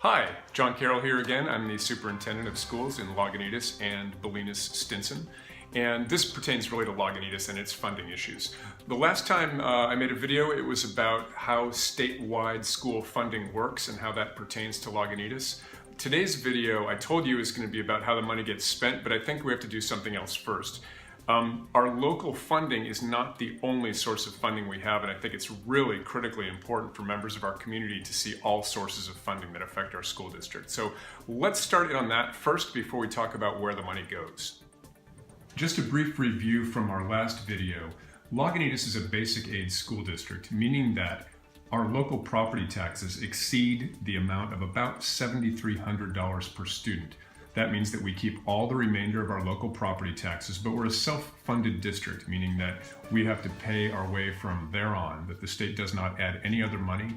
Hi, John Carroll here again. I'm the superintendent of schools in Lagunitas and Stinson. And this pertains really to Lagunitas and its funding issues. The last time I made a video, it was about how statewide school funding works and how that pertains to Lagunitas. Today's video, I told you, is going to be about how the money gets spent, but I think we have to do something else first. Our local funding is not the only source of funding we have, and I think it's really critically important for members of our community to see all sources of funding that affect our school district. So let's start on that first before we talk about where the money goes. Just a brief review from our last video. Lagunitas is a basic aid school district, meaning that our local property taxes exceed the amount of about $7,300 per student. That means that we keep all the remainder of our local property taxes, but we're a self-funded district, meaning that we have to pay our way from there on, that the state does not add any other money,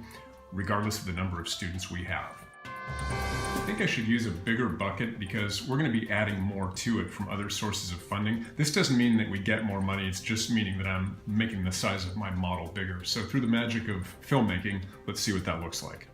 regardless of the number of students we have. I think I should use a bigger bucket because we're going to be adding more to it from other sources of funding. This doesn't mean that we get more money, it's just meaning that I'm making the size of my model bigger. So through the magic of filmmaking, let's see what that looks like.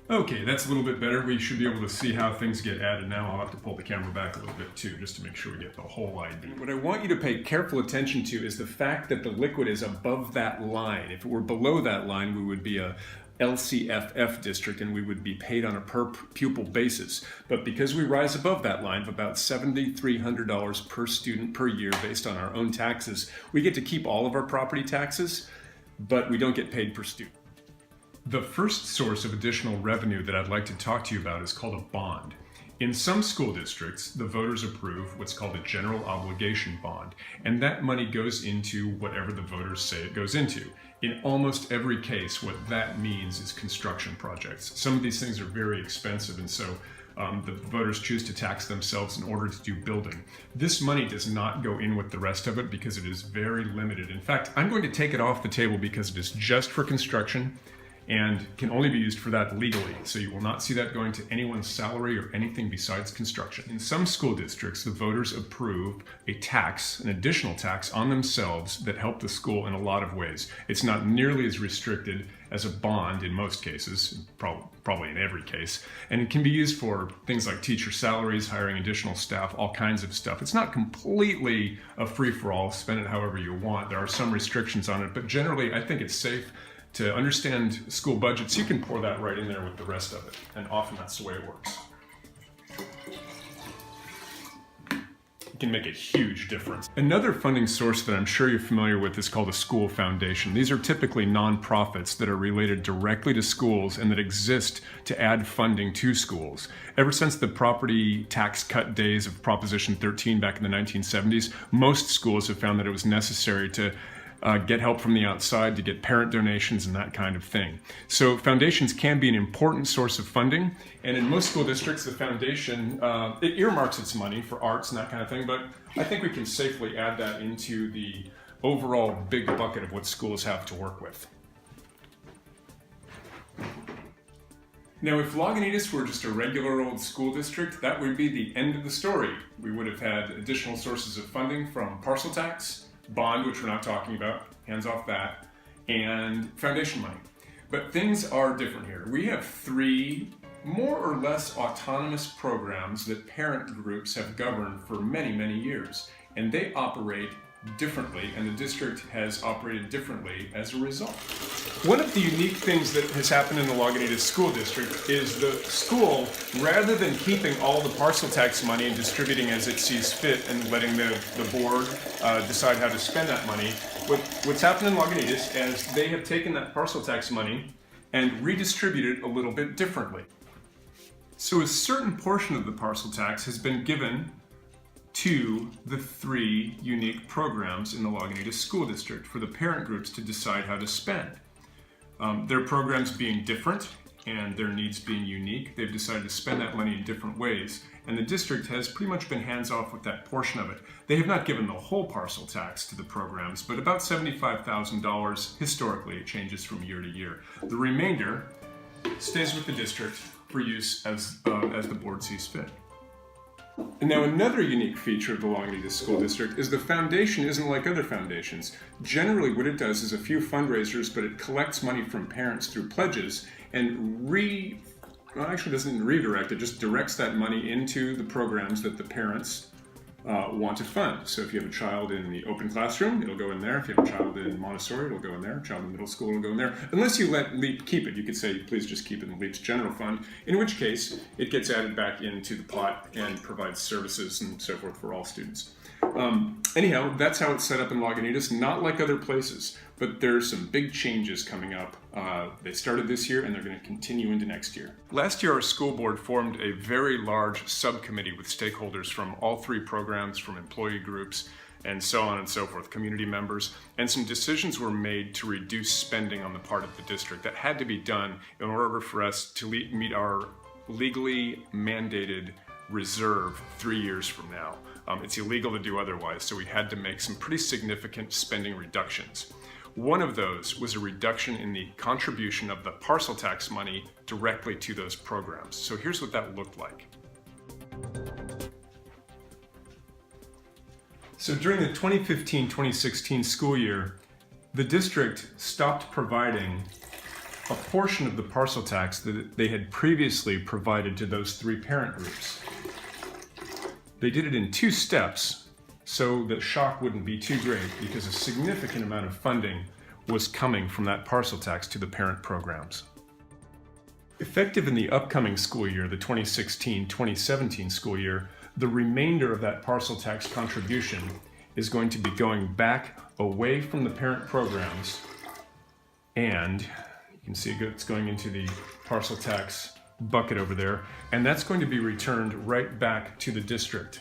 Okay, that's a little bit better. We should be able to see how things get added now. I'll have to pull the camera back a little bit too, just to make sure we get the whole idea. What I want you to pay careful attention to is the fact that the liquid is above that line. If it were below that line, we would be a LCFF district and we would be paid on a per pupil basis. But because we rise above that line of about $7,300 per student per year based on our own taxes, we get to keep all of our property taxes, but we don't get paid per student. The first source of additional revenue that I'd like to talk to you about is called a bond. In some school districts, the voters approve what's called a general obligation bond, and that money goes into whatever the voters say it goes into. In almost every case, what that means is construction projects. Some of these things are very expensive, and so the voters choose to tax themselves in order to do building. This money does not go in with the rest of it because it is very limited. In fact, I'm going to take it off the table because it is just for construction and can only be used for that legally. So you will not see that going to anyone's salary or anything besides construction. In some school districts, the voters approve a tax, an additional tax on themselves that help the school in a lot of ways. It's not nearly as restricted as a bond in most cases, probably in every case, and it can be used for things like teacher salaries, hiring additional staff, all kinds of stuff. It's not completely a free-for-all, spend it however you want. There are some restrictions on it, but generally I think it's safe to understand school budgets. You can pour that right in there with the rest of it, and often that's the way it works. It can make a huge difference. Another funding source that I'm sure you're familiar with is called a school foundation. These are typically nonprofits that are related directly to schools and that exist to add funding to schools. Ever since the property tax cut days of Proposition 13 back in the 1970s, most schools have found that it was necessary to get help from the outside, to get parent donations and that kind of thing. So foundations can be an important source of funding, and in most school districts the foundation, it earmarks its money for arts and that kind of thing, but I think we can safely add that into the overall big bucket of what schools have to work with. Now, if Lagunitas were just a regular old school district, that would be the end of the story. We would have had additional sources of funding from parcel tax, bond, which we're not talking about, hands off that, and foundation money. But things are different here. We have three more or less autonomous programs that parent groups have governed for many, many years, and they operate differently, and the district has operated differently as a result. One of the unique things that has happened in the Lagunitas School District is the school, rather than keeping all the parcel tax money and distributing as it sees fit and letting the board decide how to spend that money, what's happened in Lagunitas is they have taken that parcel tax money and redistributed it a little bit differently. So a certain portion of the parcel tax has been given to the three unique programs in the Lagunitas School District for the parent groups to decide how to spend. Their programs being different and their needs being unique, they've decided to spend that money in different ways, and the district has pretty much been hands-off with that portion of it. They have not given the whole parcel tax to the programs, but about $75,000 historically. It changes from year to year. The remainder stays with the district for use as the board sees fit. And now another unique feature of the Lagunitas School District is the foundation isn't like other foundations. Generally what it does is a few fundraisers, but it collects money from parents through pledges and actually doesn't redirect it, just directs that money into the programs that the parents want to fund. So if you have a child in the open classroom, it'll go in there. If you have a child in Montessori, it'll go in there. A child in middle school, it'll go in there. Unless you let LEAP keep it. You could say, please just keep it in LEAP's general fund, in which case it gets added back into the pot and provides services and so forth for all students. Anyhow, that's how it's set up in Lagunitas, not like other places, but there's some big changes coming up. They started this year and they're going to continue into next year. Last year, our school board formed a very large subcommittee with stakeholders from all three programs, from employee groups, and so on and so forth, community members, and some decisions were made to reduce spending on the part of the district that had to be done in order for us to meet our legally mandated reserve 3 years from now. It's illegal to do otherwise, so we had to make some pretty significant spending reductions. One of those was a reduction in the contribution of the parcel tax money directly to those programs. So here's what that looked like. So during the 2015-2016 school year, the district stopped providing a portion of the parcel tax that they had previously provided to those three parent groups. They did it in 2 steps so the shock wouldn't be too great, because a significant amount of funding was coming from that parcel tax to the parent programs. Effective in the upcoming school year, the 2016-2017 school year, the remainder of that parcel tax contribution is going to be going back away from the parent programs, and you can see it's going into the parcel tax bucket over there, and that's going to be returned right back to the district.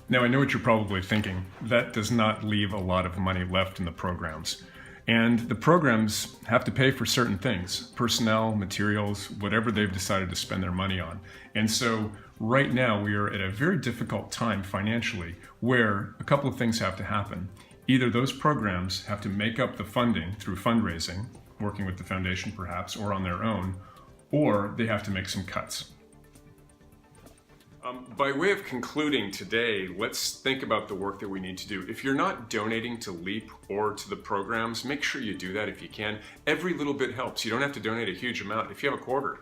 Now, I know what you're probably thinking. That does not leave a lot of money left in the programs. And the programs have to pay for certain things, personnel, materials, whatever they've decided to spend their money on. And so right now we are at a very difficult time financially, where a couple of things have to happen. Either those programs have to make up the funding through fundraising, working with the foundation perhaps, or on their own, or they have to make some cuts. By way of concluding today, let's think about the work that we need to do. If you're not donating to LEAP or to the programs, make sure you do that if you can. Every little bit helps. You don't have to donate a huge amount. If you have a quarter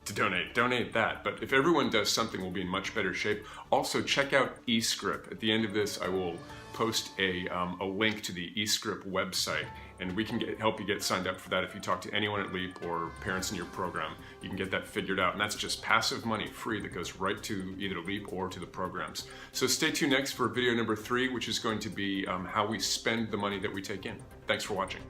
to donate that. But if everyone does something, we'll be in much better shape. Also, check out eScript. At the end of this, I will post a link to the eScript website, and we can help you get signed up for that. If you talk to anyone at LEAP or parents in your program, you can get that figured out. And that's just passive money, free, that goes right to either LEAP or to the programs. So stay tuned next for video number 3, which is going to be how we spend the money that we take in. Thanks for watching.